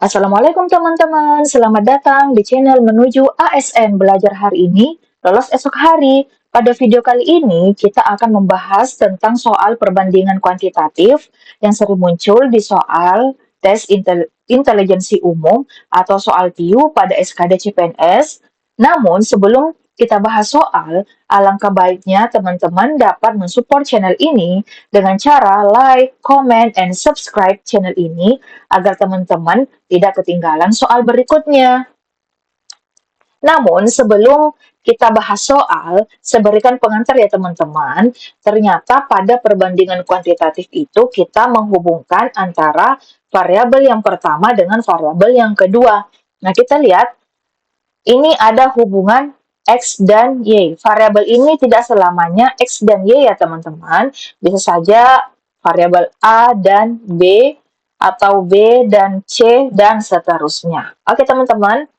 Assalamualaikum teman-teman, selamat datang di channel Menuju ASN Belajar hari ini, lolos esok hari. Pada video kali ini, kita akan membahas tentang soal perbandingan kuantitatif yang sering muncul di soal tes intelijensi umum atau soal TIU pada SKD CPNS. Namun, sebelum kita bahas soal, alangkah baiknya teman-teman dapat mensupport channel ini dengan cara like, comment, and subscribe channel ini agar teman-teman tidak ketinggalan soal berikutnya. Namun, sebelum kita bahas soal, saya berikan pengantar ya teman-teman. Ternyata pada perbandingan kuantitatif itu kita menghubungkan antara variabel yang pertama dengan variabel yang kedua. Nah, kita lihat ini ada hubungan X dan Y. Variabel ini tidak selamanya X dan Y ya teman-teman. Bisa saja variabel A dan B, atau B dan C, dan seterusnya. Oke teman-teman.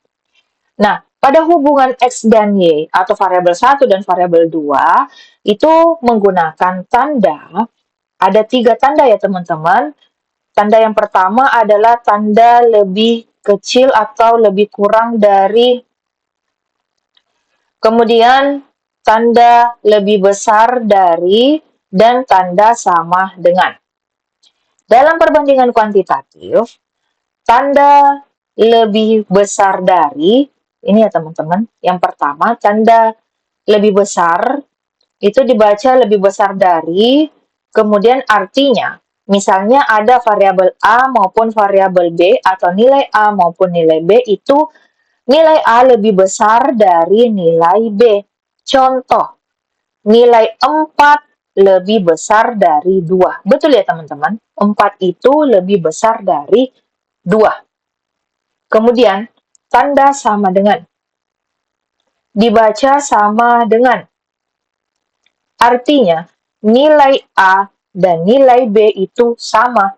Nah, pada hubungan X dan Y, atau variabel 1 dan variabel 2, itu menggunakan tanda. Ada 3 tanda ya teman-teman. Tanda yang pertama adalah tanda lebih kecil atau lebih kurang dari. Kemudian tanda lebih besar dari dan tanda sama dengan. Dalam perbandingan kuantitatif, tanda lebih besar dari, ini ya teman-teman, yang pertama tanda lebih besar, itu dibaca lebih besar dari, kemudian artinya, misalnya ada variabel A maupun variabel B, atau nilai A maupun nilai B itu nilai A lebih besar dari nilai B. Contoh, nilai 4 lebih besar dari 2. Betul ya teman-teman? 4 itu lebih besar dari 2. Kemudian, tanda sama dengan. Dibaca sama dengan. Artinya, nilai A dan nilai B itu sama.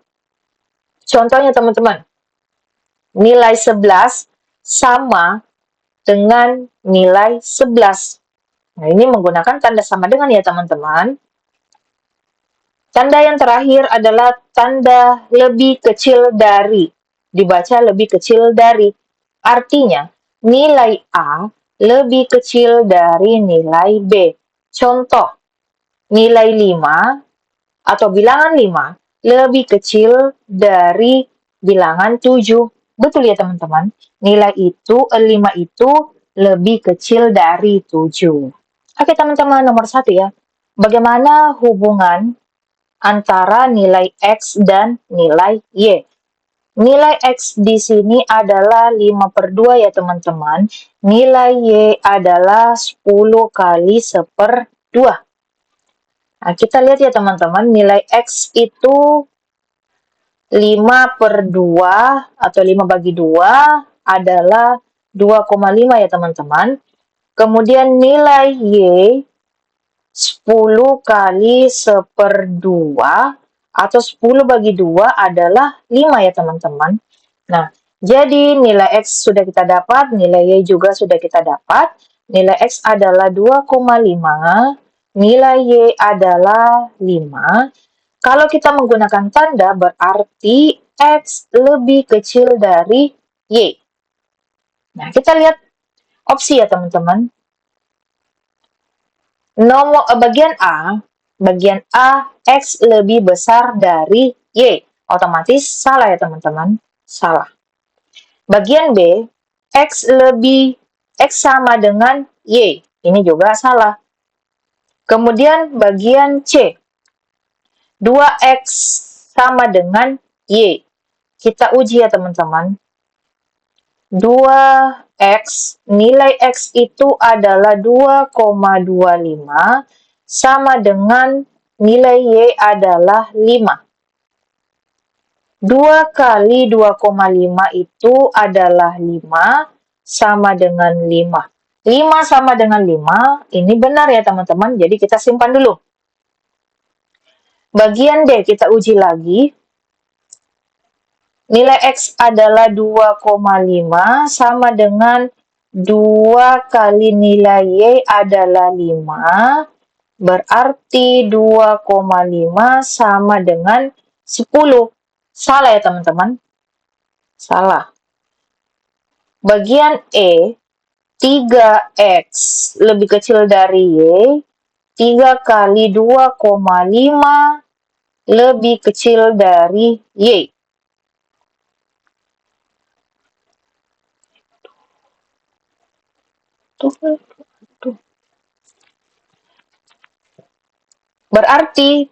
Contohnya teman-teman, nilai 11 sama dengan nilai 11. Nah, ini menggunakan tanda sama dengan ya teman-teman. Tanda yang terakhir adalah tanda lebih kecil dari. Dibaca lebih kecil dari. Artinya, nilai A lebih kecil dari nilai B. Contoh, nilai 5 atau bilangan 5 lebih kecil dari bilangan 7. Betul ya teman-teman? Nilai itu, 5 itu lebih kecil dari 7. Oke teman-teman, nomor 1 ya. Bagaimana hubungan antara nilai X dan nilai Y? Nilai X di sini adalah 5/2 ya teman-teman. Nilai Y adalah 10 kali 1/2. Nah, kita lihat ya teman-teman, nilai X itu 5/2 atau 5/2 adalah 2,5 ya teman-teman. Kemudian nilai Y 10 kali 1/2 atau 10/2 adalah 5 ya teman-teman. Nah, jadi nilai X sudah kita dapat, nilai Y juga sudah kita dapat. Nilai X adalah 2,5, nilai Y adalah 5. Kalau kita menggunakan tanda, berarti X lebih kecil dari Y. Nah, kita lihat opsi ya teman-teman. Bagian A, X lebih besar dari Y. Otomatis salah ya teman-teman. Salah. Bagian B, X sama dengan Y. Ini juga salah. Kemudian bagian C, 2X sama dengan Y. Kita uji ya teman-teman. 2X, nilai X itu adalah 2,25 sama dengan nilai Y adalah 5. 2 kali 2,5 itu adalah 5 sama dengan 5. 5 sama dengan 5, ini benar ya teman-teman, jadi kita simpan dulu. Bagian D kita uji lagi. Nilai X adalah 2,5 sama dengan 2 kali nilai Y adalah 5. Berarti 2,5 sama dengan 10. Salah ya teman-teman? Salah. Bagian E, 3X lebih kecil dari Y, 3 kali 2,5 lebih kecil dari Y. Berarti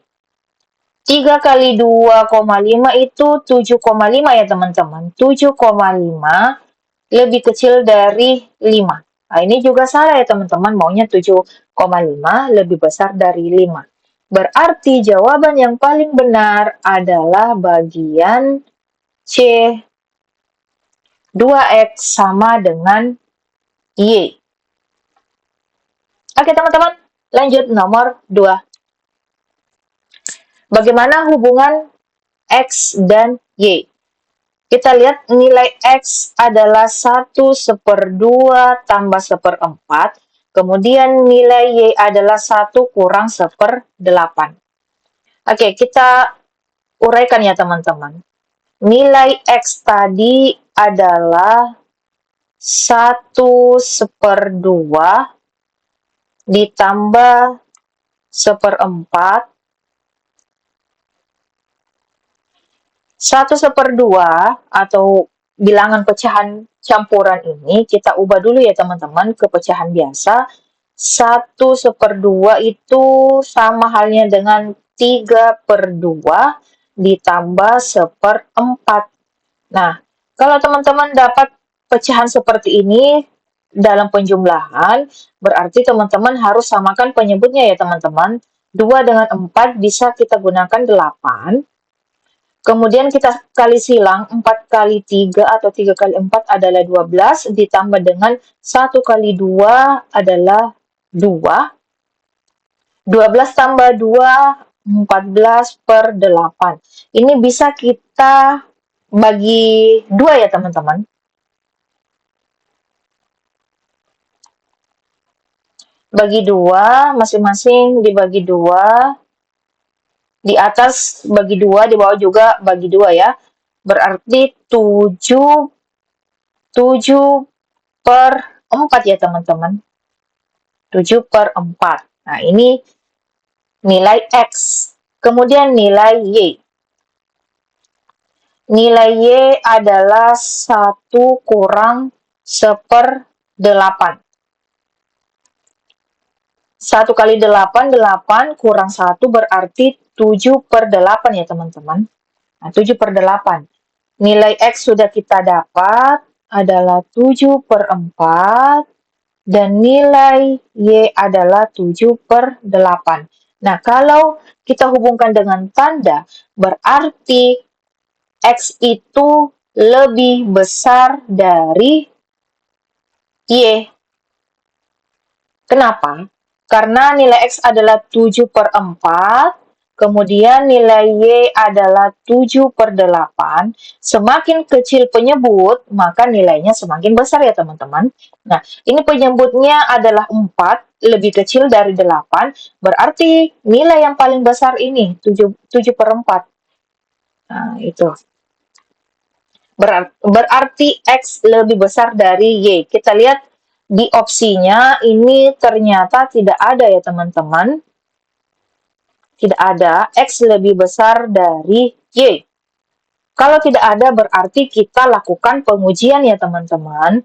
3 kali 2,5 itu 7,5 ya teman-teman. 7,5 lebih kecil dari 5. Nah, ini juga salah ya teman-teman. Maunya 7,5 lebih besar dari 5. Berarti jawaban yang paling benar adalah bagian C. 2X sama dengan Y. Oke teman-teman, lanjut nomor 2. Bagaimana hubungan X dan Y? Kita lihat nilai X adalah 1/2 tambah 1/4. Kemudian nilai Y adalah 1 kurang 1/8. Oke, kita uraikan ya teman-teman. Nilai X tadi adalah 1/2 ditambah 1/4. 1/2 atau bilangan pecahan campuran ini kita ubah dulu ya teman-teman ke pecahan biasa. 1/2 itu sama halnya dengan 3/2 ditambah 1/4. Nah, kalau teman-teman dapat pecahan seperti ini dalam penjumlahan, berarti teman-teman harus samakan penyebutnya ya teman-teman. 2 dengan 4 bisa kita gunakan 8. Kemudian kita kali silang, 4 kali 3 atau 3 kali 4 adalah 12, ditambah dengan 1 kali 2 adalah 2. 12 tambah 2, 14/8. Ini bisa kita bagi 2 ya teman-teman. Bagi 2, masing-masing dibagi 2. Di atas bagi 2, di bawah juga bagi 2 ya. Berarti 7/4 ya teman-teman. 7/4. Nah, ini nilai X. Kemudian nilai Y. Nilai Y adalah 1 kurang 1/8. 1 kali 8, 8 kurang 1 berarti 7/8 ya teman-teman. Nah, 7/8. Nilai X sudah kita dapat adalah 7/4 dan nilai Y adalah 7/8. Nah, kalau kita hubungkan dengan tanda, berarti X itu lebih besar dari Y. Kenapa? Karena nilai X adalah 7/4, kemudian nilai Y adalah 7/8. Semakin kecil penyebut, maka nilainya semakin besar ya teman-teman. Nah, ini penyebutnya adalah 4, lebih kecil dari 8, berarti nilai yang paling besar ini 7/4. Nah, itu. Berarti X lebih besar dari Y. Kita lihat di opsinya ini ternyata tidak ada ya teman-teman. Tidak ada, X lebih besar dari Y. Kalau tidak ada berarti kita lakukan pengujian ya teman-teman.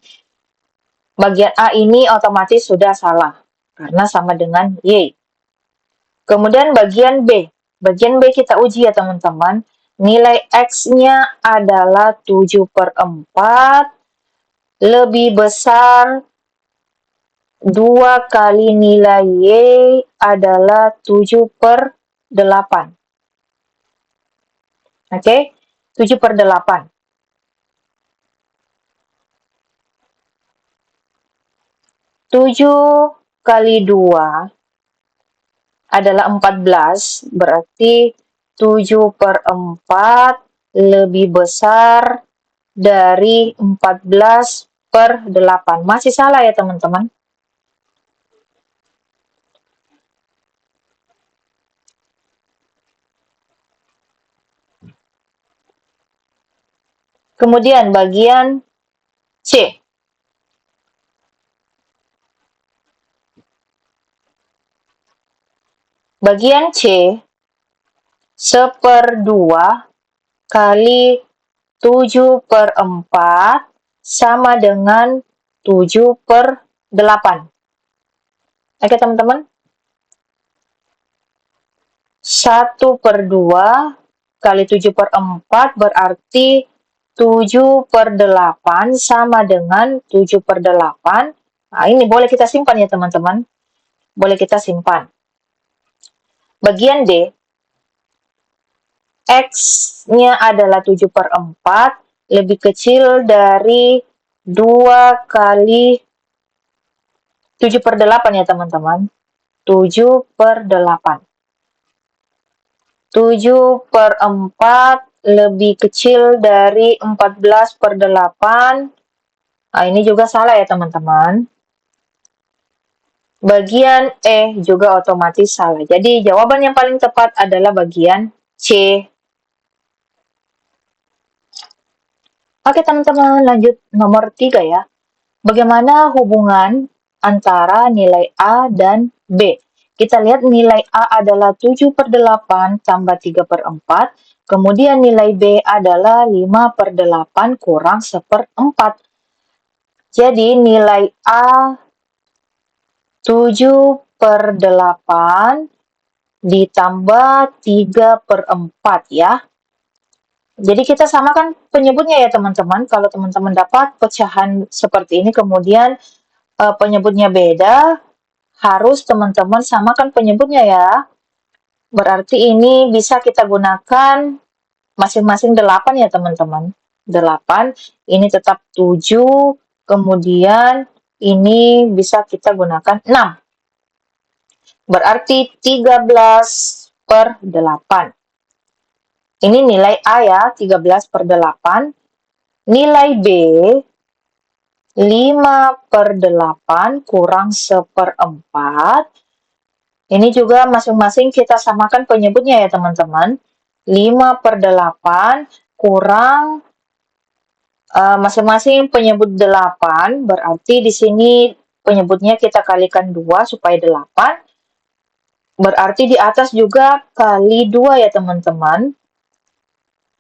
Bagian A ini otomatis sudah salah karena sama dengan Y. Kemudian bagian B. Bagian B kita uji ya teman-teman. Nilai X-nya adalah 7/4 lebih besar 2 kali nilai Y adalah 7/8. Oke, 7/8. 7 kali 2 adalah 14, berarti 7/4 lebih besar dari 14/8. Masih salah ya teman-teman? Kemudian bagian C. Bagian C, 1/2 kali 7/4 sama dengan 7/8. Oke, teman-teman. 1/2 kali 7/4 berarti 7/8 sama dengan 7/8. Nah, ini boleh kita simpan ya, teman-teman. Boleh kita simpan. Bagian D, X-nya adalah 7/4, lebih kecil dari 2 kali 7/8 ya, teman-teman. 7/8. 7/4 lebih kecil dari 14/8. Nah, ini juga salah ya, teman-teman. Bagian E juga otomatis salah. Jadi, jawaban yang paling tepat adalah bagian C. Oke, teman-teman, lanjut nomor 3 ya. Bagaimana hubungan antara nilai A dan B? Kita lihat nilai A adalah 7/8 tambah 3/4. Kemudian nilai B adalah 5/8 kurang 1/4. Jadi nilai A 7/8 ditambah 3/4 ya. Jadi kita samakan penyebutnya ya, teman-teman. Kalau teman-teman dapat pecahan seperti ini kemudian penyebutnya beda, harus teman-teman samakan penyebutnya ya. Berarti ini bisa kita gunakan masing-masing 8 ya, teman-teman. 8, ini tetap 7, kemudian ini bisa kita gunakan 6. Berarti 13/8. Ini nilai A ya, 13/8. Nilai B, 5/8 kurang 1/4. Ini juga masing-masing kita samakan penyebutnya ya, teman-teman. 5/8 kurang masing-masing penyebut 8, berarti di sini penyebutnya kita kalikan 2 supaya 8. Berarti di atas juga kali 2 ya, teman-teman.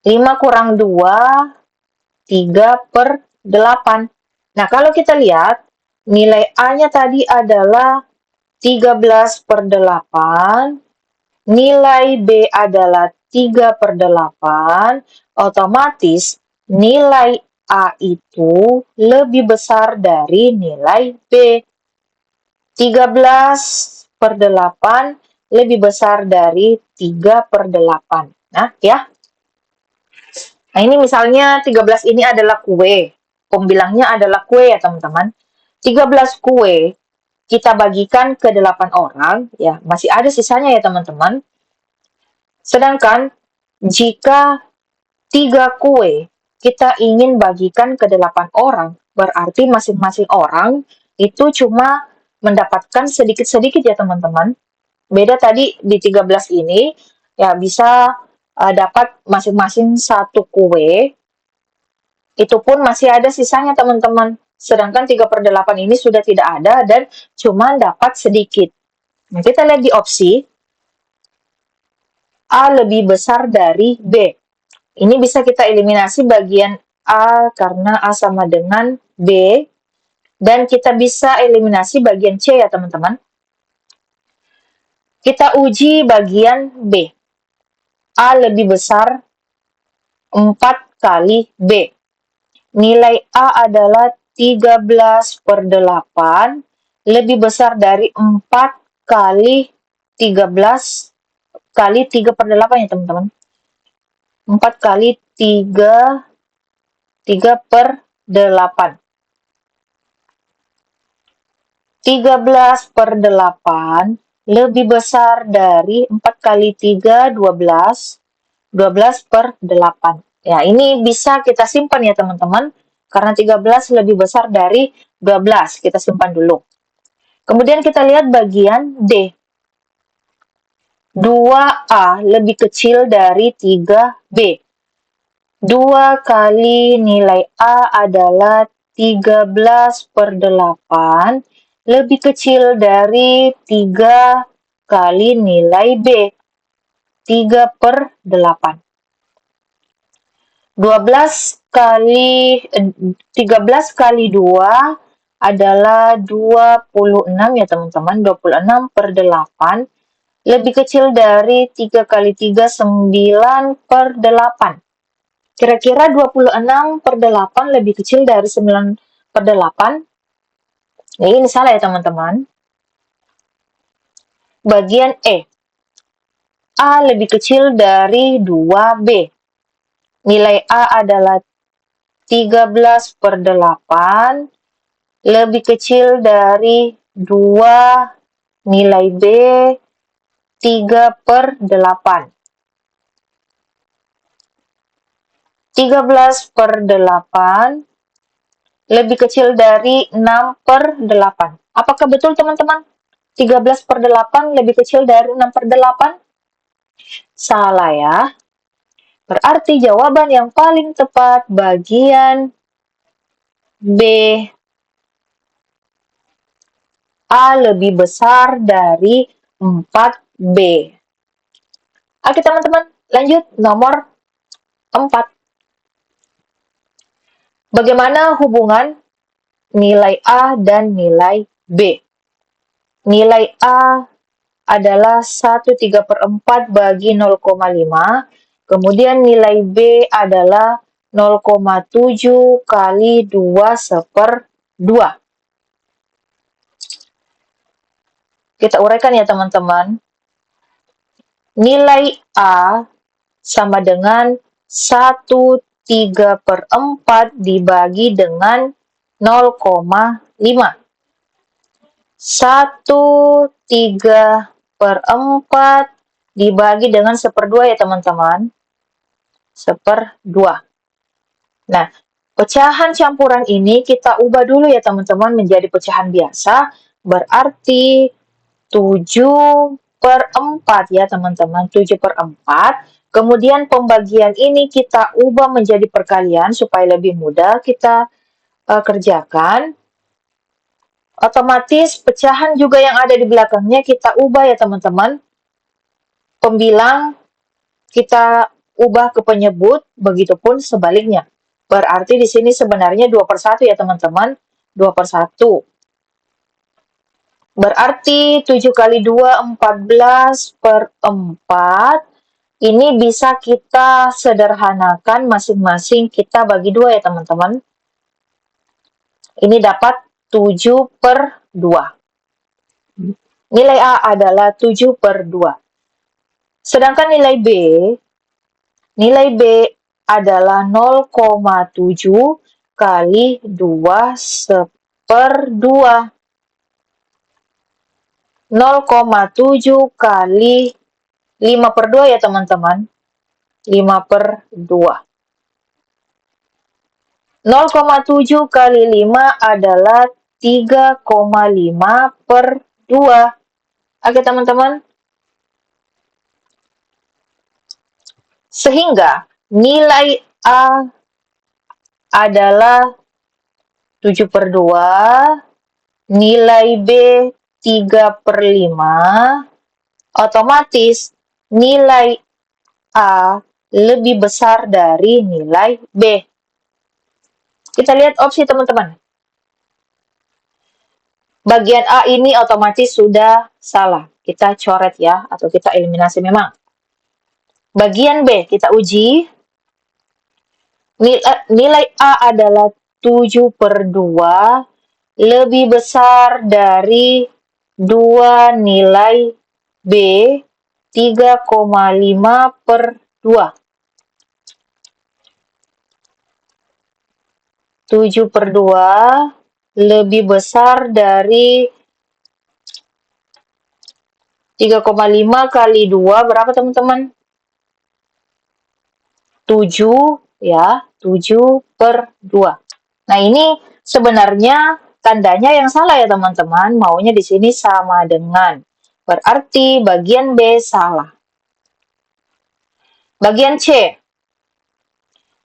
5 kurang 2, 3/8. Nah, kalau kita lihat, nilai A-nya tadi adalah 13/8, nilai B adalah 3/8, otomatis nilai A itu lebih besar dari nilai B. 13/8 lebih besar dari 3/8. Nah, ya. Nah, ini misalnya 13 ini adalah kue. Pembilangnya adalah kue ya, teman-teman. 13 kue kita bagikan ke 8 orang, ya, masih ada sisanya ya, teman-teman. Sedangkan jika 3 kue kita ingin bagikan ke 8 orang, berarti masing-masing orang itu cuma mendapatkan sedikit-sedikit ya, teman-teman. Beda tadi di 13 ini, ya bisa dapat masing-masing 1 kue, itu pun masih ada sisanya, teman-teman. Sedangkan 3/8 ini sudah tidak ada dan cuma dapat sedikit. Nah, kita lihat di opsi, A lebih besar dari B. Ini bisa kita eliminasi bagian A karena A sama dengan B. Dan kita bisa eliminasi bagian C ya, teman-teman. Kita uji bagian B. A lebih besar 4 kali B. Nilai A adalah 13/8, lebih besar dari 4 kali 13 kali 3/8 ya, teman-teman. 4 kali 3/8. 13/8 lebih besar dari 4 kali 3, 12. 12/8. Ya, ini bisa kita simpan ya, teman-teman. Karena 13 lebih besar dari 12. Kita simpan dulu. Kemudian kita lihat bagian D. 2A lebih kecil dari 3B. 2 kali nilai A adalah 13/8, lebih kecil dari 3 kali nilai B, 3/8. 13 kali 2 adalah 26 ya teman-teman, 26/8 lebih kecil dari 3 kali 3, 9/8. Kira-kira 26/8 lebih kecil dari 9/8? Ini salah ya teman-teman. Bagian E. A lebih kecil dari 2B. Nilai A adalah 13/8 lebih kecil dari 2 nilai B 3/8. 13/8 lebih kecil dari 6/8. Apakah betul teman-teman? 13/8 lebih kecil dari 6/8? Salah ya. Berarti jawaban yang paling tepat bagian B. A lebih besar dari 4B. Oke teman-teman, lanjut nomor 4. Bagaimana hubungan nilai A dan nilai B? Nilai A adalah 1/3/4 bagi 0,5. Kemudian nilai B adalah 0,7 kali 2/2. Kita uraikan ya teman-teman. Nilai A sama dengan 1/3/4 dibagi dengan 0,5. 1/3/4 dibagi dengan 1/2 ya teman-teman. 1/2. Nah, pecahan campuran ini kita ubah dulu ya teman-teman menjadi pecahan biasa. Berarti 7/4 ya teman-teman. 7/4. Kemudian pembagian ini kita ubah menjadi perkalian supaya lebih mudah kita kerjakan. Otomatis pecahan juga yang ada di belakangnya kita ubah ya teman-teman. Pembilang kita ubah ke penyebut, begitupun sebaliknya. Berarti di sini sebenarnya 2/1 ya teman-teman. 2/1. Berarti 7 kali 2, 14/4. Ini bisa kita sederhanakan masing-masing kita bagi 2 ya teman-teman. Ini dapat 7/2. Nilai A adalah 7/2. Sedangkan nilai B adalah 0,7 kali 2/2. 0,7 kali 5/2 ya teman-teman. 5/2. 0,7 kali 5 adalah 3,5/2. Oke teman-teman. Sehingga nilai A adalah 7/2, nilai B 3/5, otomatis nilai A lebih besar dari nilai B. Kita lihat opsi teman-teman. Bagian A ini otomatis sudah salah. Kita coret ya, atau kita eliminasi memang. Bagian B, kita uji. Nilai A adalah 7/2 lebih besar dari 2 nilai B 3,5/2. 7/2 lebih besar dari 3,5 kali 2 berapa teman-teman? 7 ya, 7/2. Nah, ini sebenarnya tandanya yang salah ya teman-teman. Maunya di sini sama dengan. Berarti bagian B salah. Bagian C.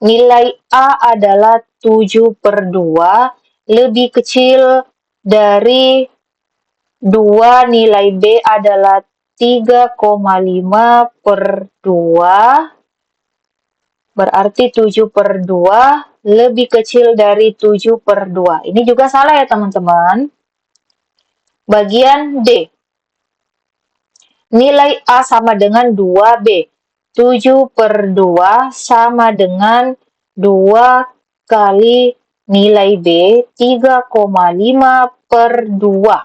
Nilai A adalah 7/2 lebih kecil dari 2 nilai B adalah 3,5 per 2, berarti 7 per 2 lebih kecil dari 7 per 2. Ini juga salah ya teman-teman. Bagian D. Nilai A sama dengan 2B. 7 per 2 sama dengan 2 kali nilai B, 3,5 per 2.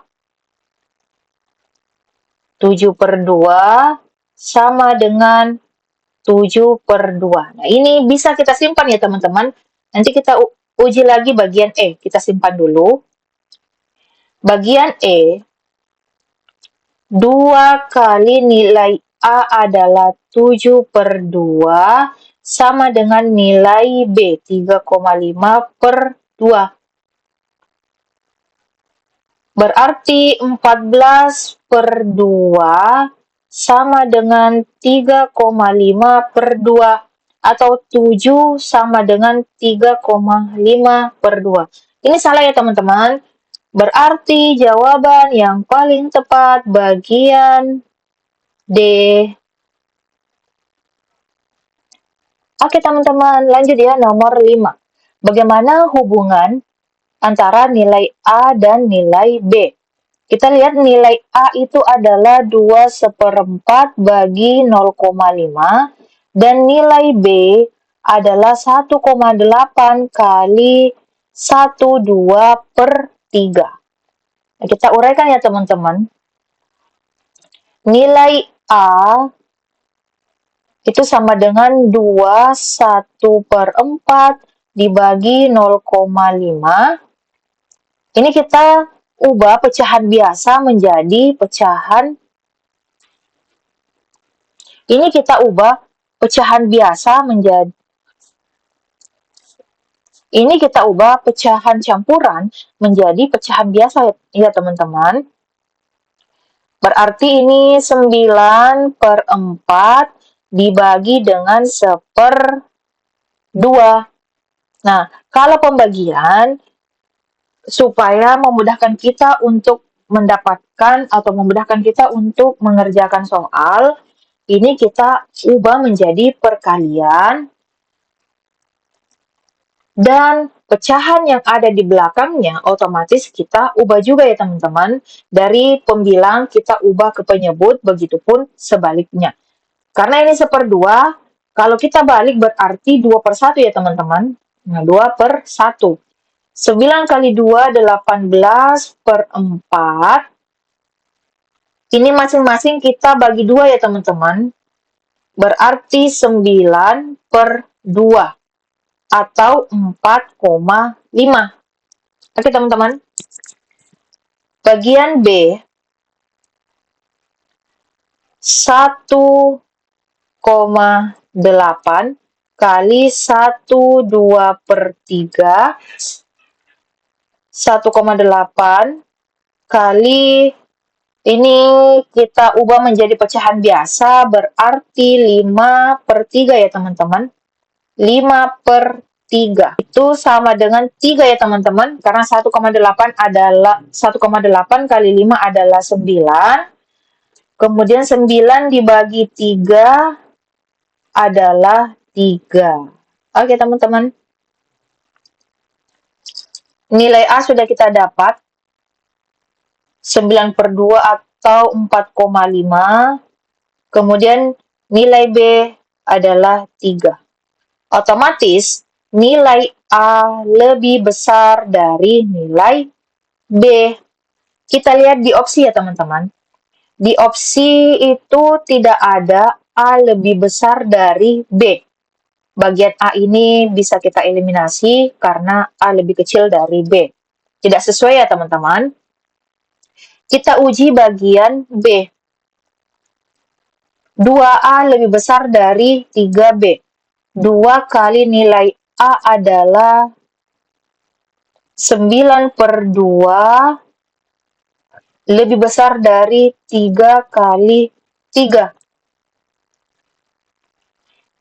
7 per 2 sama dengan 7 per 2. Nah, ini bisa kita simpan ya teman-teman. Nanti kita uji lagi bagian E. Kita simpan dulu. Bagian E, 2 kali nilai A adalah 7 per 2 sama dengan nilai B, 3,5 per 2. Berarti 14 per 2 sama dengan 3,5 per 2. Atau 7 sama dengan 3,5 per 2. Ini salah ya teman-teman. Berarti jawaban yang paling tepat bagian D. Oke teman-teman, lanjut ya nomor 5. Bagaimana hubungan antara nilai A dan nilai B? Kita lihat nilai A itu adalah 2/4 bagi 0,5 dan nilai B adalah 1,8 kali 1/2/3. Nah, kita uraikan ya teman-teman. Nilai A itu sama dengan 2/1/4 dibagi 0,5. Ini kita ubah pecahan biasa menjadi pecahan. Ini kita ubah pecahan biasa menjadi. Ini kita ubah pecahan campuran menjadi pecahan biasa ya teman-teman. Berarti ini 9/4 dibagi dengan 1/2. Nah, kalau pembagian supaya memudahkan kita untuk mendapatkan atau memudahkan kita untuk mengerjakan soal, ini kita ubah menjadi perkalian dan pecahan yang ada di belakangnya otomatis kita ubah juga ya teman-teman. Dari pembilang kita ubah ke penyebut, begitupun sebaliknya. Karena ini 1/2, kalau kita balik berarti 2/1 ya teman-teman. Nah, 2/1. 9 kali 2, 18/4. Ini masing-masing kita bagi 2 ya teman-teman. Berarti 9/2 atau 4,5. Oke teman-teman. Bagian B, 1,8 kali 1/2/3. 1,8 kali ini kita ubah menjadi pecahan biasa, berarti 5/3 ya teman-teman. 5/3 itu sama dengan 3 ya teman-teman, karena 1,8 adalah 1,8 kali 5 adalah 9. Kemudian 9 dibagi 3 adalah 3. Oke teman-teman. Nilai A sudah kita dapat, 9/2 atau 4,5. Kemudian nilai B adalah 3. Otomatis nilai A lebih besar dari nilai B. Kita lihat di opsi ya teman-teman. Di opsi itu tidak ada A lebih besar dari B. Bagian A ini bisa kita eliminasi karena A lebih kecil dari B. Tidak sesuai ya teman-teman. Kita uji bagian B. 2A lebih besar dari 3B. 2 kali nilai A adalah 9/2 lebih besar dari 3 kali 3.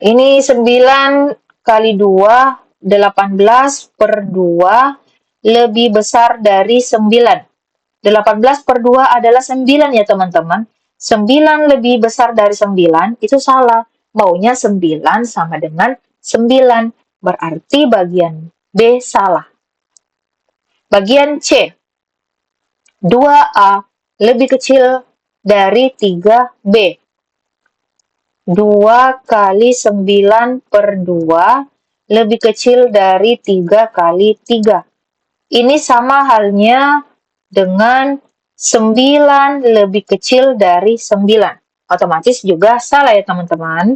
Ini 9 kali 2, 18/2 lebih besar dari 9. 18/2 adalah 9 ya teman-teman. 9 lebih besar dari 9 itu salah. Maunya 9 sama dengan 9. Berarti bagian B salah. Bagian C. 2A lebih kecil dari 3B. 2 kali 9 per 2 lebih kecil dari 3 kali 3. Ini sama halnya dengan 9 lebih kecil dari 9. Otomatis juga salah ya teman-teman.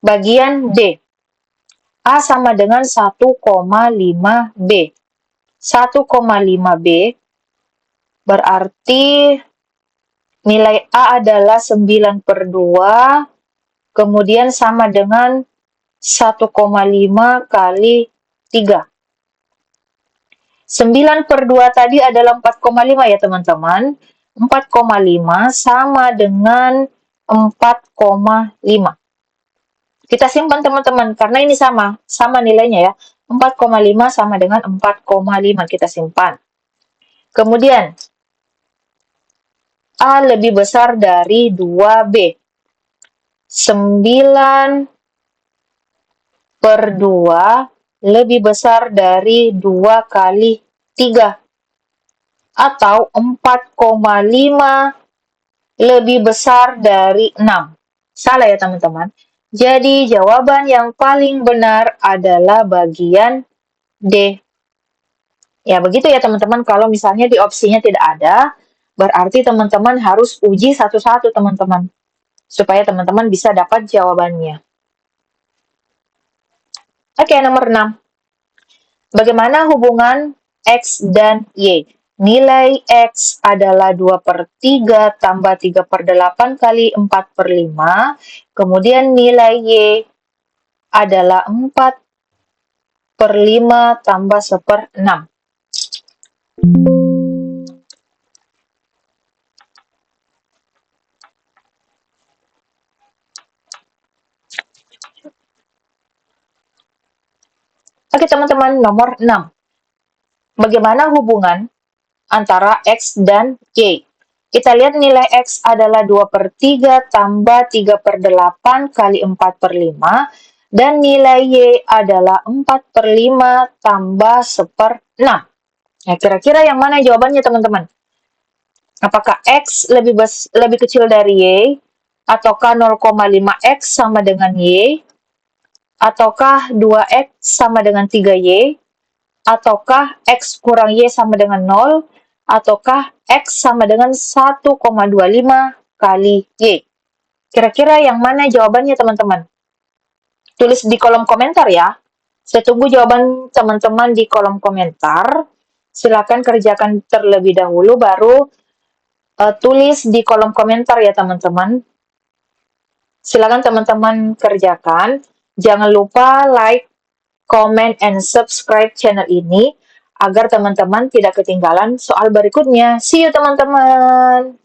Bagian D. A sama dengan 1,5B. 1,5B berarti nilai A adalah 9 per 2, kemudian sama dengan 1,5 kali 3. 9 per 2 tadi adalah 4,5 ya teman-teman. 4,5 sama dengan 4,5. Kita simpan teman-teman, karena ini sama nilainya ya. 4,5 sama dengan 4,5, kita simpan. Kemudian, A lebih besar dari 2B. 9 per 2 lebih besar dari 2 kali 3. Atau 4,5 lebih besar dari 6. Salah ya teman-teman. Jadi jawaban yang paling benar adalah bagian D. Ya begitu ya teman-teman, kalau misalnya di opsinya tidak ada, berarti teman-teman harus uji satu-satu teman-teman, supaya teman-teman bisa dapat jawabannya. Oke, nomor 6. Bagaimana hubungan X dan Y? Nilai X adalah 2 per 3 tambah 3 per 8 kali 4 per 5. Kemudian nilai Y adalah 4 per 5 tambah 1/6. Oke teman-teman, nomor 6. Bagaimana hubungan antara X dan Y? Kita lihat nilai X adalah 2 per 3 tambah 3 per 8 kali 4 per 5. Dan nilai Y adalah 4 per 5 tambah 1/6. Nah, kira-kira yang mana jawabannya teman-teman? Apakah X lebih kecil dari Y? Ataukah 0,5X sama dengan Y? Ataukah 2X sama dengan 3Y? Ataukah X kurang Y sama dengan 0? Ataukah X sama dengan 1,25 kali Y? Kira-kira yang mana jawabannya teman-teman? Tulis di kolom komentar ya. Saya tunggu jawaban teman-teman di kolom komentar. Silakan kerjakan terlebih dahulu, baru tulis di kolom komentar ya teman-teman. Silakan teman-teman kerjakan. Jangan lupa like, comment, and subscribe channel ini agar teman-teman tidak ketinggalan soal berikutnya. See you teman-teman!